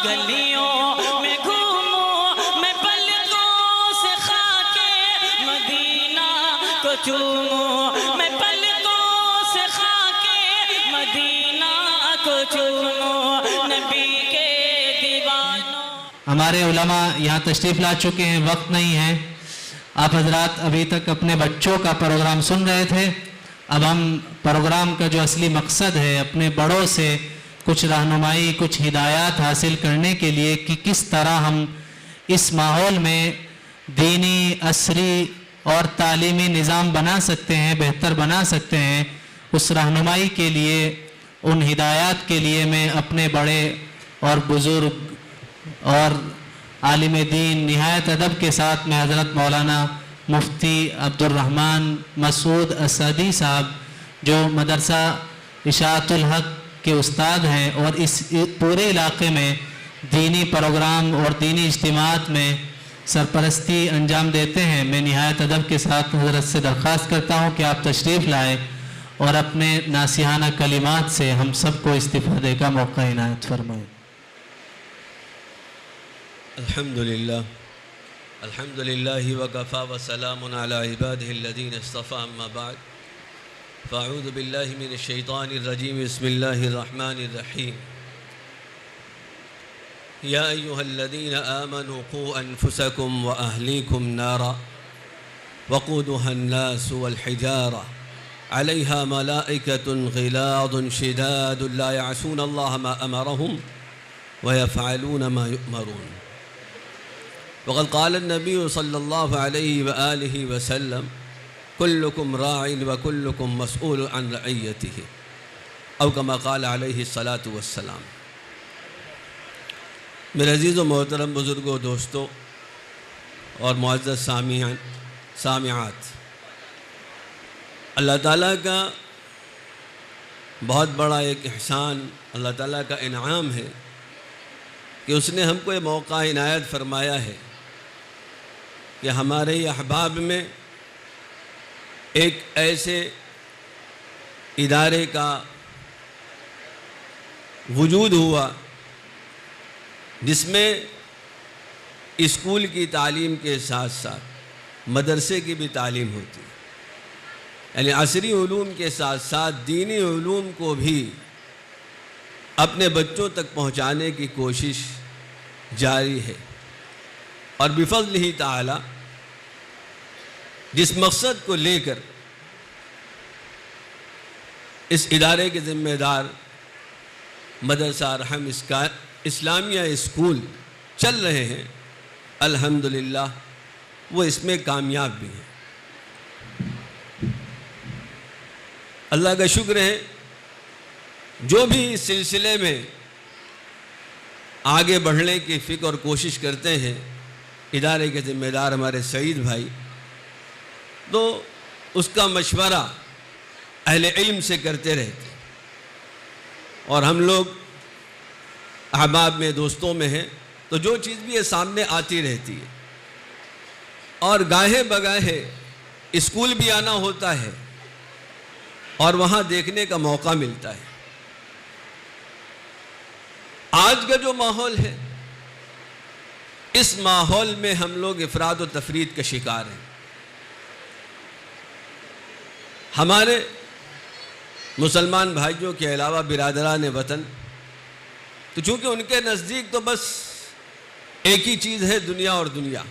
گلیوں میں گھوموں میں پلکوں سے خاک مدینہ کو چوموں میں پلکوں سے خاک مدینہ کو چوموں نبی کے دیوانوں. ہمارے علماء یہاں تشریف لا چکے ہیں، وقت نہیں ہے. آپ حضرات ابھی تک اپنے بچوں کا پروگرام سن رہے تھے. اب ہم پروگرام کا جو اصلی مقصد ہے اپنے بڑوں سے کچھ رہنمائی، کچھ ہدایات حاصل کرنے کے لیے کہ کس طرح ہم اس ماحول میں دینی، عصری اور تعلیمی نظام بنا سکتے ہیں، بہتر بنا سکتے ہیں، اس رہنمائی کے لیے، ان ہدایات کے لیے میں اپنے بڑے اور بزرگ اور عالم دین نہایت ادب کے ساتھ میں حضرت مولانا مفتی عبد الرحمن مسعود اسدی صاحب جو مدرسہ اشاعت الحق کے استاد ہیں اور اس پورے علاقے میں دینی پروگرام اور دینی اجتماعات میں سرپرستی انجام دیتے ہیں، میں نہایت ادب کے ساتھ حضرت سے درخواست کرتا ہوں کہ آپ تشریف لائیں اور اپنے ناصحانہ کلمات سے ہم سب کو استفادے کا موقع عنایت فرمائیں. الحمد لله وكفى وسلام على عباده الذين اصطفى أما بعد فأعوذ بالله من الشيطان الرجيم بسم الله الرحمن الرحيم يا أيها الذين آمنوا قوا أنفسكم وأهليكم نارا وقودها الناس والحجارة عليها ملائكة غلاظ شداد لا يعصون الله ما أمرهم ويفعلون ما يؤمرون. وقد قال النبي صلى الله عليه وآله وسلم كلكم راع وكلكم مسؤول عن رعيته أو كما قال عليه الصلاة والسلام. میرے عزیز و محترم بزرگوں، دوستوں اور معزز سامعات، اللہ تعالیٰ کا بہت بڑا ایک احسان، اللہ تعالیٰ کا انعام ہے کہ اس نے ہم کو یہ موقع عنایت فرمایا ہے کہ ہمارے احباب میں ایک ایسے ادارے کا وجود ہوا جس میں اسکول کی تعلیم کے ساتھ ساتھ مدرسے کی بھی تعلیم ہوتی ہے، یعنی عصری علوم کے ساتھ ساتھ دینی علوم کو بھی اپنے بچوں تک پہنچانے کی کوشش جاری ہے. اور بفضلہ تعالی جس مقصد کو لے کر اس ادارے کے ذمہ دار مدرسہ ارحم اسلامیہ اسکول چل رہے ہیں، الحمدللہ وہ اس میں کامیاب بھی ہیں. اللہ کا شکر ہے جو بھی اس سلسلے میں آگے بڑھنے کی فکر اور کوشش کرتے ہیں، ادارے کے ذمہ دار ہمارے سعید بھائی، تو اس کا مشورہ اہل علم سے کرتے رہتے اور ہم لوگ احباب میں، دوستوں میں ہیں تو جو چیز بھی یہ سامنے آتی رہتی ہے. اور گاہے بگاہے اسکول بھی آنا ہوتا ہے اور وہاں دیکھنے کا موقع ملتا ہے. آج کا جو ماحول ہے، اس ماحول میں ہم لوگ افراد و تفرید کا شکار ہیں. ہمارے مسلمان بھائیوں کے علاوہ برادران وطن، تو چونکہ ان کے نزدیک تو بس ایک ہی چیز ہے، دنیا اور دنیا،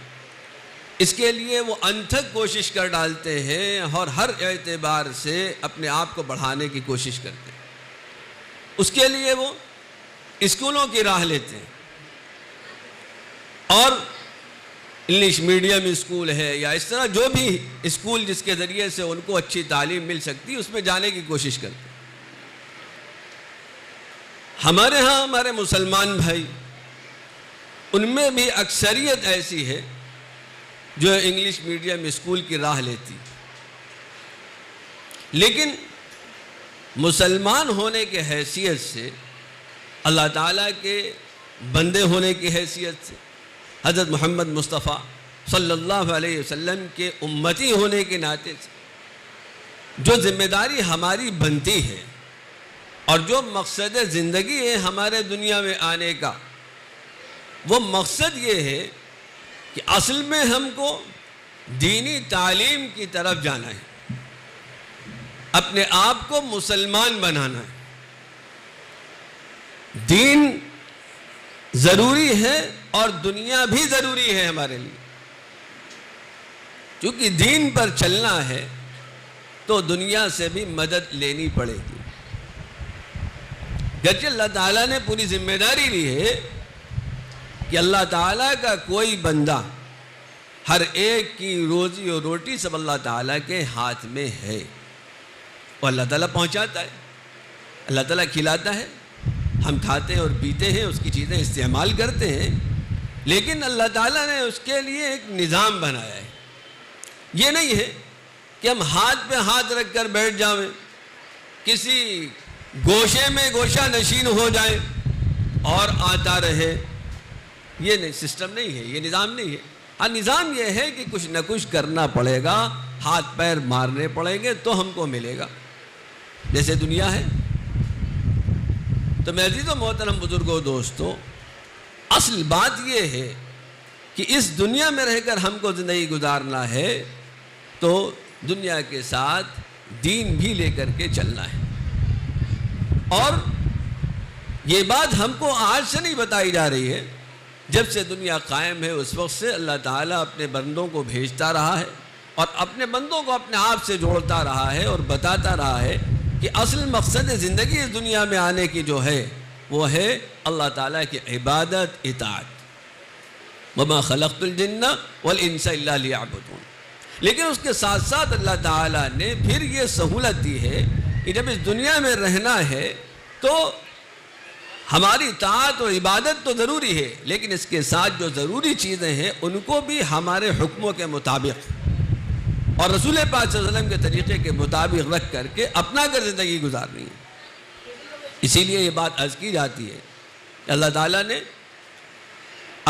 اس کے لیے وہ انتھک کوشش کر ڈالتے ہیں اور ہر اعتبار سے اپنے آپ کو بڑھانے کی کوشش کرتے ہیں. اس کے لیے وہ اسکولوں کی راہ لیتے ہیں اور انگلش میڈیم اسکول ہے یا اس طرح جو بھی اسکول جس کے ذریعے سے ان کو اچھی تعلیم مل سکتی اس میں جانے کی کوشش کرتے ہیں. ہمارے ہاں ہمارے مسلمان بھائی، ان میں بھی اکثریت ایسی ہے جو انگلش میڈیم اسکول کی راہ لیتی، لیکن مسلمان ہونے کے حیثیت سے، اللہ تعالیٰ کے بندے ہونے کی حیثیت سے، حضرت محمد مصطفیٰ صلی اللہ علیہ وسلم کے امتی ہونے کے ناطے سے جو ذمہ داری ہماری بنتی ہے اور جو مقصد زندگی ہے ہمارے دنیا میں آنے کا، وہ مقصد یہ ہے کہ اصل میں ہم کو دینی تعلیم کی طرف جانا ہے، اپنے آپ کو مسلمان بنانا ہے۔ دین ضروری ہے اور دنیا بھی ضروری ہے ہمارے لیے، کیونکہ دین پر چلنا ہے تو دنیا سے بھی مدد لینی پڑے گی۔ گرچہ اللہ تعالیٰ نے پوری ذمہ داری لی ہے کہ اللہ تعالیٰ کا کوئی بندہ، ہر ایک کی روزی اور روٹی سب اللہ تعالیٰ کے ہاتھ میں ہے، وہ اللہ تعالیٰ پہنچاتا ہے، اللہ تعالیٰ کھلاتا ہے، ہم کھاتے ہیں اور پیتے ہیں، اس کی چیزیں استعمال کرتے ہیں، لیکن اللہ تعالیٰ نے اس کے لیے ایک نظام بنایا ہے۔ یہ نہیں ہے کہ ہم ہاتھ پہ ہاتھ رکھ کر بیٹھ جائیں، کسی گوشے میں گوشہ نشین ہو جائیں اور آتا رہے، یہ نہیں، سسٹم نہیں ہے، یہ نظام نہیں ہے۔ ہاں، نظام یہ ہے کہ کچھ نہ کچھ کرنا پڑے گا، ہاتھ پیر مارنے پڑیں گے تو ہم کو ملے گا، جیسے دنیا ہے۔ تو میرے عزیز و محترم بزرگوں دوستو، اصل بات یہ ہے کہ اس دنیا میں رہ کر ہم کو زندگی گزارنا ہے تو دنیا کے ساتھ دین بھی لے کر کے چلنا ہے۔ اور یہ بات ہم کو آج سے نہیں بتائی جا رہی ہے، جب سے دنیا قائم ہے اس وقت سے اللہ تعالیٰ اپنے بندوں کو بھیجتا رہا ہے اور اپنے بندوں کو اپنے آپ سے جوڑتا رہا ہے اور بتاتا رہا ہے کہ اصل مقصد زندگی اس دنیا میں آنے کی جو ہے وہ ہے اللہ تعالیٰ کی عبادت، اطاعت۔ وَمَا خَلَقْتُ الْجِنَّ وَالْإِنسَ إِلَّا لِيَعْبُدُونَ۔ لیکن اس کے ساتھ ساتھ اللہ تعالیٰ نے پھر یہ سہولت دی ہے کہ جب اس دنیا میں رہنا ہے تو ہماری اطاعت اور عبادت تو ضروری ہے، لیکن اس کے ساتھ جو ضروری چیزیں ہیں ان کو بھی ہمارے حکموں کے مطابق اور رسول پاک صلی اللہ علیہ وسلم کے طریقے کے مطابق رکھ کر کے اپنا کر زندگی گزارنی ہے۔ اسی لیے یہ بات عرض کی جاتی ہے کہ اللہ تعالیٰ نے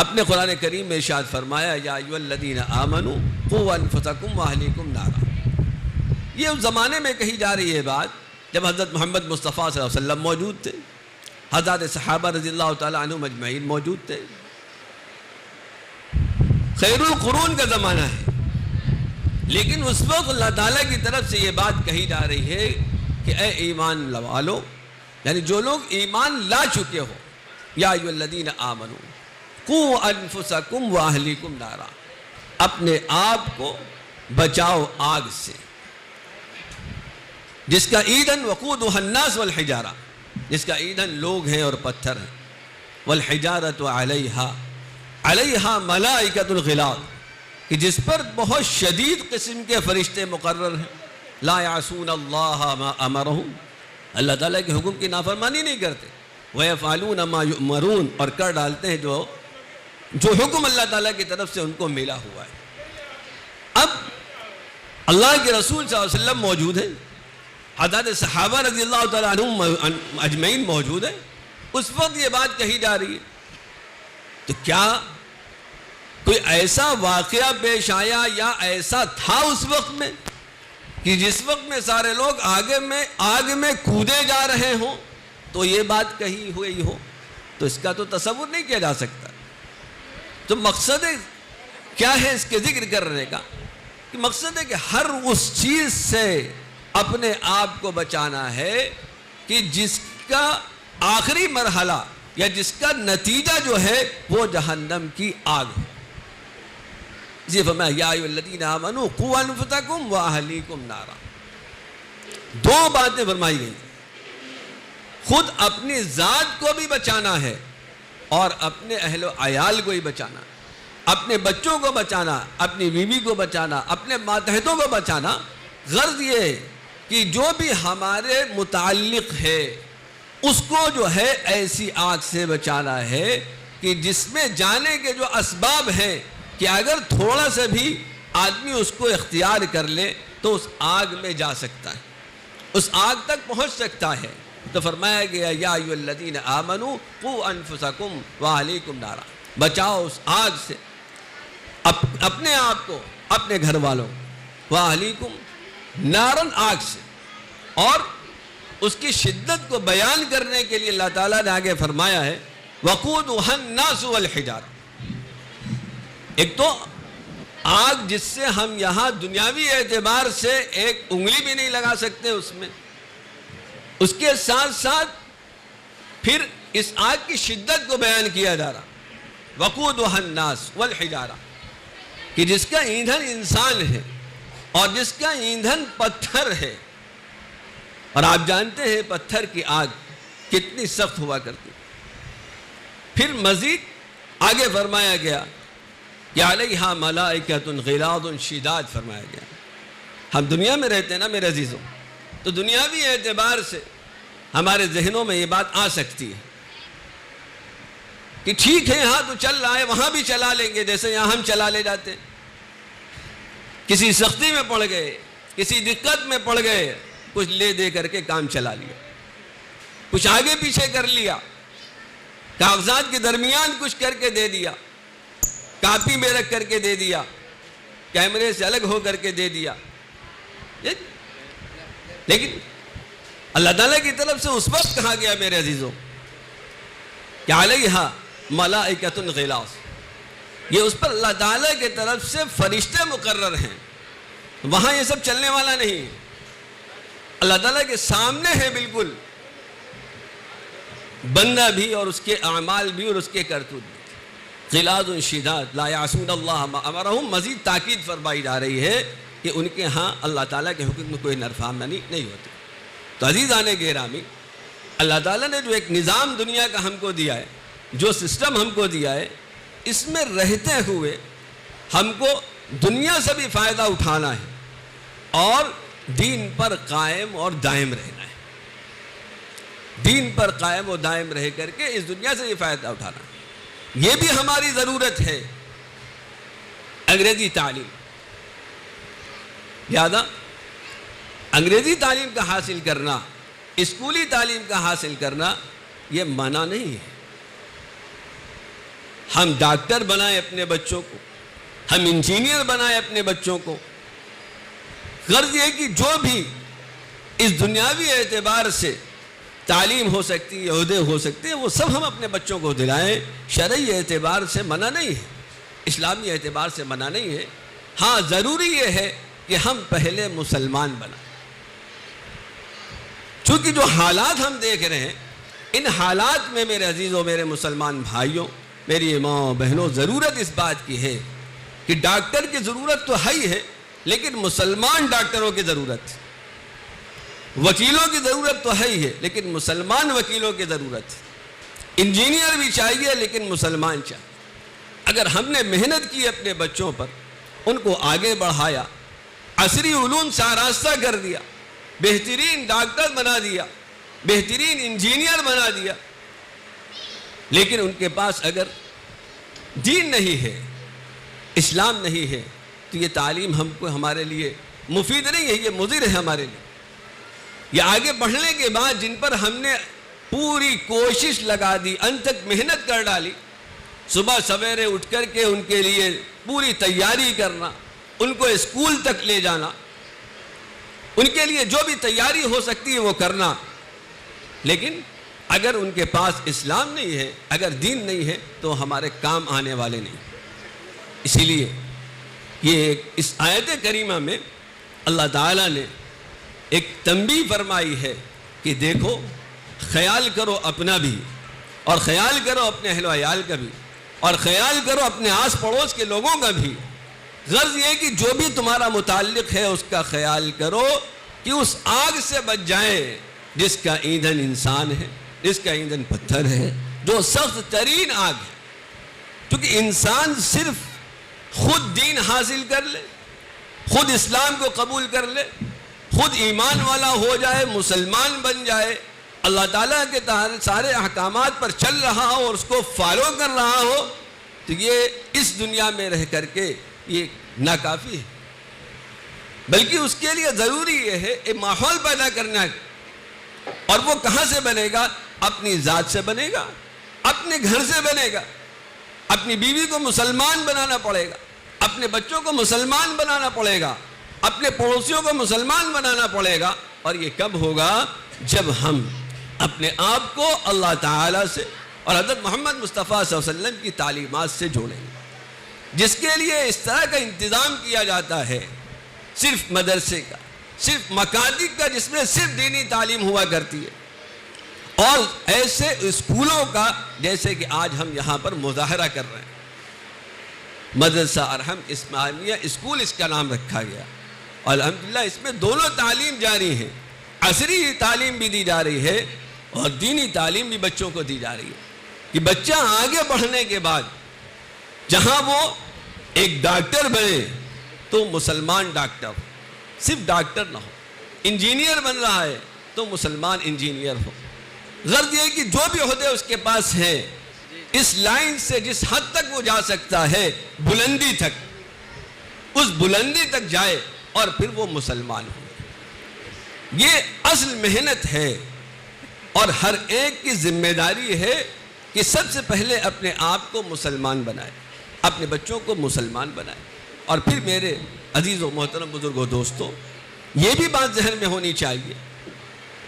اپنے قرآن کریم میں ارشاد فرمایا، یا ایھا الذین آمنوا قوا انفسکم واہلیکم نارا۔ یہ اس زمانے میں کہی جا رہی ہے بات جب حضرت محمد مصطفیٰ صلی اللہ علیہ وسلم موجود تھے، حضرت صحابہ رضی اللہ تعالیٰ عنہم اجمعین موجود تھے، خیر القرون کا زمانہ ہے، لیکن اس وقت اللہ تعالیٰ کی طرف سے یہ بات کہی جا رہی ہے کہ اے ایمان والو، یعنی جو لوگ ایمان لا چکے ہو، یا ایھا الذین آمنوا قوا انفسکم واہلیکم نارا، اپنے آپ کو بچاؤ آگ سے، جس کا ایندھن وقودھا الناس والحجارہ، جس کا ایندھن لوگ ہیں اور پتھر ہیں، والحجارۃ علیہا ملائکۃ الغلاظ، کہ جس پر بہت شدید قسم کے فرشتے مقرر ہیں، لا یعصون اللہ ما امرہم، اللہ تعالیٰ کے حکم کی نافرمانی نہیں کرتے، ویفعلون ما یؤمرون، اور کر ڈالتے ہیں جو حکم اللہ تعالیٰ کی طرف سے ان کو ملا ہوا ہے۔ اب اللہ کے رسول صلی اللہ علیہ وسلم موجود ہیں، حضرت صحابہ رضی اللہ تعالیٰ عنہم اجمعین موجود ہیں، اس وقت یہ بات کہی جا رہی ہے، تو کیا کوئی ایسا واقعہ پیش آیا یا ایسا تھا اس وقت میں کہ جس وقت میں سارے لوگ آگ میں کودے جا رہے ہوں تو یہ بات کہی ہوئی ہو؟ تو اس کا تو تصور نہیں کیا جا سکتا۔ تو مقصد کیا ہے اس کے ذکر کرنے کا؟ کہ مقصد ہے کہ ہر اس چیز سے اپنے آپ کو بچانا ہے کہ جس کا آخری مرحلہ یا جس کا نتیجہ جو ہے وہ جہنم کی آگ ہو۔ اسی فرمایا، یا ایھا الذین آمنوا قوا انفسکم واہلیکم نارا۔ دو باتیں فرمائی گئی، خود اپنی ذات کو بھی بچانا ہے اور اپنے اہل و عیال کو ہی بچانا، اپنے بچوں کو بچانا، اپنی بیوی کو بچانا، اپنے ماتحتوں کو بچانا۔ غرض یہ ہے کہ جو بھی ہمارے متعلق ہے اس کو جو ہے ایسی آگ سے بچانا ہے کہ جس میں جانے کے جو اسباب ہیں کہ اگر تھوڑا سا بھی آدمی اس کو اختیار کر لے تو اس آگ میں جا سکتا ہے، اس آگ تک پہنچ سکتا ہے۔ تو فرمایا گیا، یا ایھا الذین آمنوا قوا انفسکم واہلیکم نارا، بچاؤ اس آگ سے اپنے آپ کو، اپنے گھر والوں، واہلیکم نارن، آگ سے۔ اور اس کی شدت کو بیان کرنے کے لیے اللہ تعالیٰ نے آگے فرمایا ہے، وقودھا الناس والحجارہ، ایک تو آگ جس سے ہم یہاں دنیاوی اعتبار سے ایک انگلی بھی نہیں لگا سکتے اس میں، اس کے ساتھ ساتھ پھر اس آگ کی شدت کو بیان کیا جا رہا، وقودها الناس والحجارہ، کہ جس کا ایندھن انسان ہے اور جس کا ایندھن پتھر ہے، اور آپ جانتے ہیں پتھر کی آگ کتنی سخت ہوا کرتی۔ پھر مزید آگے فرمایا گیا کہ علیہا ملائکۃ غلاظ شداد فرمایا گیا۔ ہم دنیا میں رہتے ہیں نا میرے عزیزوں، تو دنیاوی اعتبار سے ہمارے ذہنوں میں یہ بات آ سکتی ہے کہ ٹھیک ہے یہاں تو چل رہا ہے، وہاں بھی چلا لیں گے جیسے یہاں ہم چلا لے جاتے ہیں۔ کسی سختی میں پڑ گئے، کسی دقت میں پڑ گئے، کچھ لے دے کر کے کام چلا لیا، کچھ آگے پیچھے کر لیا، کاغذات کے درمیان کچھ کر کے دے دیا، کاپی میں رکھ کر کے دے دیا، کیمرے سے الگ ہو کر کے دے دیا۔ لیکن اللہ تعالیٰ کی طرف سے اس وقت کہا گیا میرے عزیزوں کہ علیہا ملائکۃ غلاظ، یہ اس پر اللہ تعالیٰ کی طرف سے فرشتے مقرر ہیں، وہاں یہ سب چلنے والا نہیں، اللہ تعالیٰ کے سامنے ہے بالکل، بندہ بھی اور اس کے اعمال بھی اور اس کے کرتوت بھی، غلاظ شداد لا یعصون اللہ ما امرہم۔ مزید تاکید فرمائی جا رہی ہے کہ ان کے ہاں اللہ تعالیٰ کے حکم میں کوئی نافرمانی نہیں ہوتی۔ تو عزیزان گرامی، اللہ تعالیٰ نے جو ایک نظام دنیا کا ہم کو دیا ہے، جو سسٹم ہم کو دیا ہے، اس میں رہتے ہوئے ہم کو دنیا سے بھی فائدہ اٹھانا ہے اور دین پر قائم اور دائم رہنا ہے، دین پر قائم اور دائم رہ کر کے اس دنیا سے یہ فائدہ اٹھانا ہے۔ یہ بھی ہماری ضرورت ہے۔ انگریزی تعلیم، لہذا انگریزی تعلیم کا حاصل کرنا، اسکولی تعلیم کا حاصل کرنا یہ منع نہیں ہے۔ ہم ڈاکٹر بنائیں اپنے بچوں کو، ہم انجینئر بنائیں اپنے بچوں کو، غرض یہ کہ جو بھی اس دنیاوی اعتبار سے تعلیم ہو سکتی ہے، عہدے ہو سکتے ہیں، وہ سب ہم اپنے بچوں کو دلائیں۔ شرعی اعتبار سے منع نہیں ہے، اسلامی اعتبار سے منع نہیں ہے۔ ہاں ضروری یہ ہے کہ ہم پہلے مسلمان بنائیں، چونکہ جو حالات ہم دیکھ رہے ہیں، ان حالات میں میرے عزیزوں، میرے مسلمان بھائیوں، میری ماں بہنوں، ضرورت اس بات کی ہے کہ ڈاکٹر کی ضرورت تو ہے ہی ہے، لیکن مسلمان ڈاکٹروں کی ضرورت، وکیلوں کی ضرورت تو ہے ہی ہے، لیکن مسلمان وکیلوں کی ضرورت، انجینئر بھی چاہیے لیکن مسلمان چاہیے۔ اگر ہم نے محنت کی اپنے بچوں پر، ان کو آگے بڑھایا، عصری علوم سے آراستہ کر دیا، بہترین ڈاکٹر بنا دیا، بہترین انجینئر بنا دیا، لیکن ان کے پاس اگر دین نہیں ہے، اسلام نہیں ہے، تو یہ تعلیم ہمارے لیے مفید نہیں ہے، یہ مضر ہے ہمارے لیے۔ یہ آگے بڑھنے کے بعد جن پر ہم نے پوری کوشش لگا دی، انت تک محنت کر ڈالی، صبح سویرے اٹھ کر کے ان کے لیے پوری تیاری کرنا، ان کو اسکول تک لے جانا، ان کے لیے جو بھی تیاری ہو سکتی ہے وہ کرنا، لیکن اگر ان کے پاس اسلام نہیں ہے، اگر دین نہیں ہے، تو ہمارے کام آنے والے نہیں۔ اسی لیے یہ اس آیت کریمہ میں اللہ تعالیٰ نے ایک تنبیہ فرمائی ہے کہ دیکھو، خیال کرو اپنا بھی، اور خیال کرو اپنے اہل و عیال کا بھی، اور خیال کرو اپنے آس پڑوس کے لوگوں کا بھی۔ غرض یہ کہ جو بھی تمہارا متعلق ہے اس کا خیال کرو کہ اس آگ سے بچ جائیں جس کا ایندھن انسان ہے، جس کا ایندھن پتھر ہے، جو سخت ترین آگ ہے۔ کیونکہ انسان صرف خود دین حاصل کر لے، خود اسلام کو قبول کر لے، خود ایمان والا ہو جائے، مسلمان بن جائے، اللہ تعالیٰ کے سارے احکامات پر چل رہا ہو اور اس کو فالو کر رہا ہو، تو یہ اس دنیا میں رہ کر کے یہ ناکافی ہے، بلکہ اس کے لیے ضروری یہ ہے ایک ماحول پیدا کرنا ہے۔ اور وہ کہاں سے بنے گا؟ اپنی ذات سے بنے گا، اپنے گھر سے بنے گا، اپنی بیوی کو مسلمان بنانا پڑے گا، اپنے بچوں کو مسلمان بنانا پڑے گا، اپنے پڑوسیوں کو مسلمان بنانا پڑے گا۔ اور یہ کب ہوگا؟ جب ہم اپنے آپ کو اللہ تعالیٰ سے اور حضرت محمد مصطفیٰ صلی اللہ علیہ وسلم کی تعلیمات سے جوڑیں گے۔ جس کے لیے اس طرح کا انتظام کیا جاتا ہے، صرف مدرسے کا، صرف مکاتب کا، جس میں صرف دینی تعلیم ہوا کرتی ہے، اور ایسے اسکولوں کا جیسے کہ آج ہم یہاں پر مظاہرہ کر رہے ہیں، مدرسہ ارحم اسماعیلیہ اسکول اس کا نام رکھا گیا، اور الحمدللہ اس میں دونوں تعلیم جاری ہیں، عصری تعلیم بھی دی جا رہی ہے اور دینی تعلیم بھی بچوں کو دی جا رہی ہے، کہ بچہ آگے بڑھنے کے بعد جہاں وہ ایک ڈاکٹر بنے تو مسلمان ڈاکٹر ہو، صرف ڈاکٹر نہ ہو، انجینئر بن رہا ہے تو مسلمان انجینئر ہو، غرض یہ کہ جو بھی عہدے اس کے پاس ہیں اس لائن سے جس حد تک وہ جا سکتا ہے بلندی تک، اس بلندی تک جائے اور پھر وہ مسلمان ہو۔ یہ اصل محنت ہے اور ہر ایک کی ذمہ داری ہے کہ سب سے پہلے اپنے آپ کو مسلمان بنائے، اپنے بچوں کو مسلمان بنائے، اور پھر میرے عزیز و محترم بزرگوں دوستوں، یہ بھی بات ذہن میں ہونی چاہیے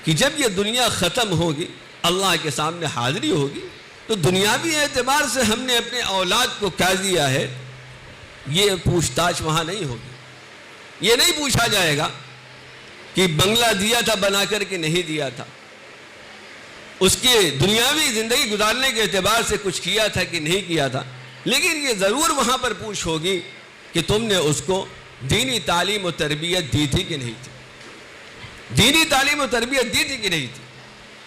کہ جب یہ دنیا ختم ہوگی، اللہ کے سامنے حاضری ہوگی، تو دنیاوی اعتبار سے ہم نے اپنے اولاد کو کیا دیا ہے، یہ پوچھ تاچھ وہاں نہیں ہوگی۔ یہ نہیں پوچھا جائے گا کہ بنگلہ دیا تھا بنا کر کے نہیں دیا تھا، اس کے دنیاوی زندگی گزارنے کے اعتبار سے کچھ کیا تھا کہ نہیں کیا تھا، لیکن یہ ضرور وہاں پر پوچھ ہوگی کہ تم نے اس کو دینی تعلیم و تربیت دی تھی کہ نہیں تھی، دینی تعلیم و تربیت دی تھی کہ نہیں تھی۔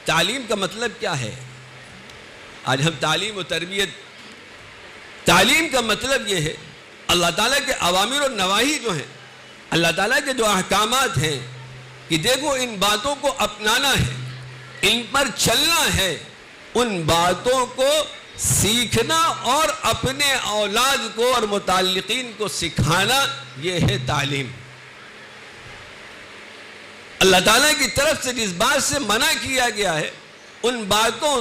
تعلیم کا مطلب کیا ہے؟ آج ہم تعلیم و تربیت، تعلیم کا مطلب یہ ہے اللہ تعالیٰ کے اوامر و نواہی جو ہیں، اللہ تعالیٰ کے جو احکامات ہیں کہ دیکھو ان باتوں کو اپنانا ہے، ان پر چلنا ہے، ان باتوں کو سیکھنا اور اپنے اولاد کو اور متعلقین کو سکھانا، یہ ہے تعلیم۔ اللہ تعالیٰ کی طرف سے جس بات سے منع کیا گیا ہے ان باتوں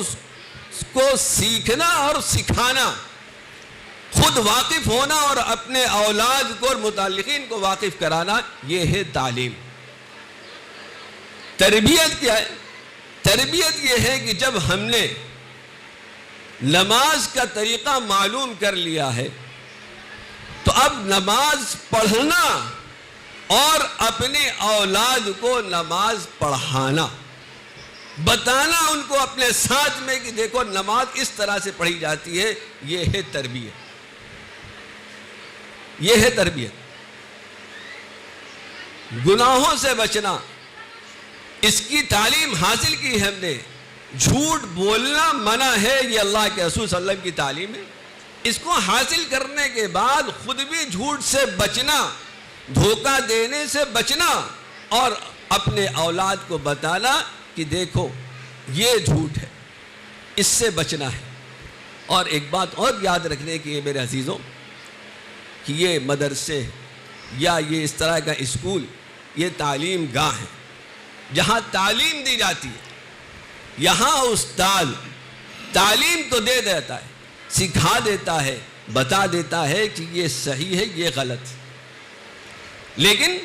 کو سیکھنا اور سکھانا، خود واقف ہونا اور اپنے اولاد کو اور متعلقین کو واقف کرانا، یہ ہے تعلیم۔ تربیت کیا ہے؟ تربیت یہ ہے کہ جب ہم نے نماز کا طریقہ معلوم کر لیا ہے تو اب نماز پڑھنا اور اپنے اولاد کو نماز پڑھانا، بتانا ان کو اپنے ساتھ میں کہ دیکھو نماز اس طرح سے پڑھی جاتی ہے، یہ ہے تربیت، یہ ہے تربیت۔ گناہوں سے بچنا، اس کی تعلیم حاصل کی ہم نے، جھوٹ بولنا منع ہے، یہ اللہ کے رسول صلی اللہ علیہ وسلم کی تعلیم ہے۔ اس کو حاصل کرنے کے بعد خود بھی جھوٹ سے بچنا، دھوکہ دینے سے بچنا، اور اپنے اولاد کو بتانا کہ دیکھو یہ جھوٹ ہے، اس سے بچنا ہے۔ اور ایک بات اور یاد رکھنے کی ہے میرے عزیزوں، کہ یہ مدرسے یا یہ اس طرح کا اسکول یہ تعلیم گاہ ہے جہاں تعلیم دی جاتی ہے۔ یہاں استاد تعلیم تو دے دیتا ہے، سکھا دیتا ہے، بتا دیتا ہے کہ یہ صحیح ہے یہ غلط، لیکن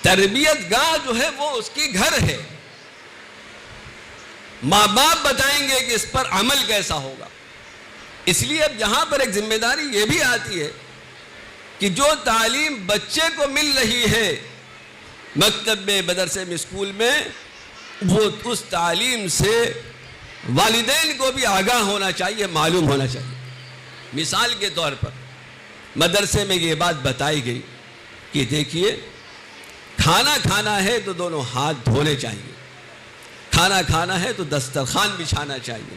تربیت گاہ جو ہے وہ اس کی گھر ہے۔ ماں باپ بتائیں گے کہ اس پر عمل کیسا ہوگا۔ اس لیے اب یہاں پر ایک ذمہ داری یہ بھی آتی ہے کہ جو تعلیم بچے کو مل رہی ہے مکتب میں، مدرسے میں، اسکول میں، وہ اس تعلیم سے والدین کو بھی آگاہ ہونا چاہیے، معلوم ہونا چاہیے۔ مثال کے طور پر مدرسے میں یہ بات بتائی گئی کہ دیکھیے کھانا کھانا ہے تو دونوں ہاتھ دھونے چاہیے، کھانا کھانا ہے تو دسترخوان بچھانا چاہیے،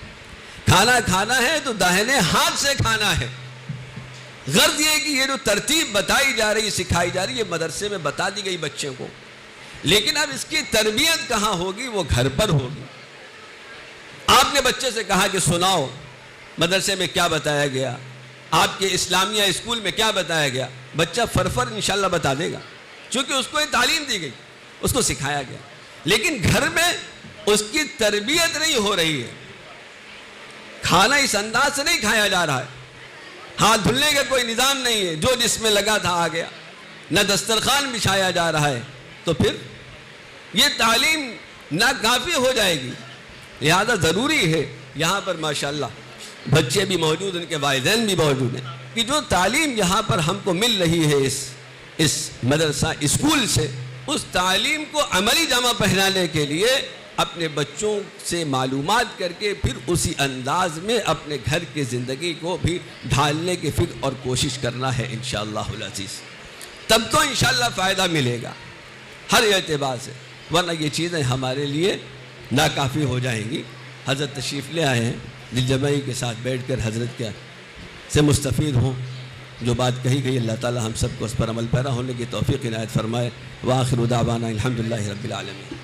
کھانا کھانا ہے تو داہنے ہاتھ سے کھانا ہے۔ غرض یہ کہ یہ جو ترتیب بتائی جا رہی، سکھائی جا رہی ہے، مدرسے میں بتا دی گئی بچے کو، لیکن اب اس کی تربیت کہاں ہوگی؟ وہ گھر پر ہوگی۔ آپ نے بچے سے کہا کہ سناؤ مدرسے میں کیا بتایا گیا، آپ کے اسلامیہ اسکول میں کیا بتایا گیا، بچہ فرفر انشاءاللہ بتا دے گا، چونکہ اس کو یہ تعلیم دی گئی، اس کو سکھایا گیا۔ لیکن گھر میں اس کی تربیت نہیں ہو رہی ہے، کھانا اس انداز سے نہیں کھایا جا رہا ہے، ہاتھ دھلنے کا کوئی نظام نہیں ہے، جو جس میں لگا تھا آ گیا، نہ دسترخوان بچھایا جا رہا ہے، تو پھر یہ تعلیم ناکافی ہو جائے گی۔ لہذا ضروری ہے یہاں پر ماشاءاللہ بچے بھی موجود، ان کے والدین بھی موجود ہیں، کہ جو تعلیم یہاں پر ہم کو مل رہی ہے اس مدرسہ اسکول سے، اس تعلیم کو عملی جامہ پہنانے کے لیے اپنے بچوں سے معلومات کر کے پھر اسی انداز میں اپنے گھر کی زندگی کو بھی ڈھالنے کی فکر اور کوشش کرنا ہے انشاءاللہ العزیز. تب تو انشاءاللہ فائدہ ملے گا ہر اعتبار سے، ورنہ یہ چیزیں ہمارے لیے ناکافی ہو جائیں گی. حضرت تشریف لے آئے ہیں، دل جمعی کے ساتھ بیٹھ کر حضرت کے سے مستفید ہوں. جو بات کہی گئی اللہ تعالی ہم سب کو اس پر عمل پیرا ہونے کی توفیق عنایت فرمائے. وآخر دعوانا الحمدللہ رب العالمین.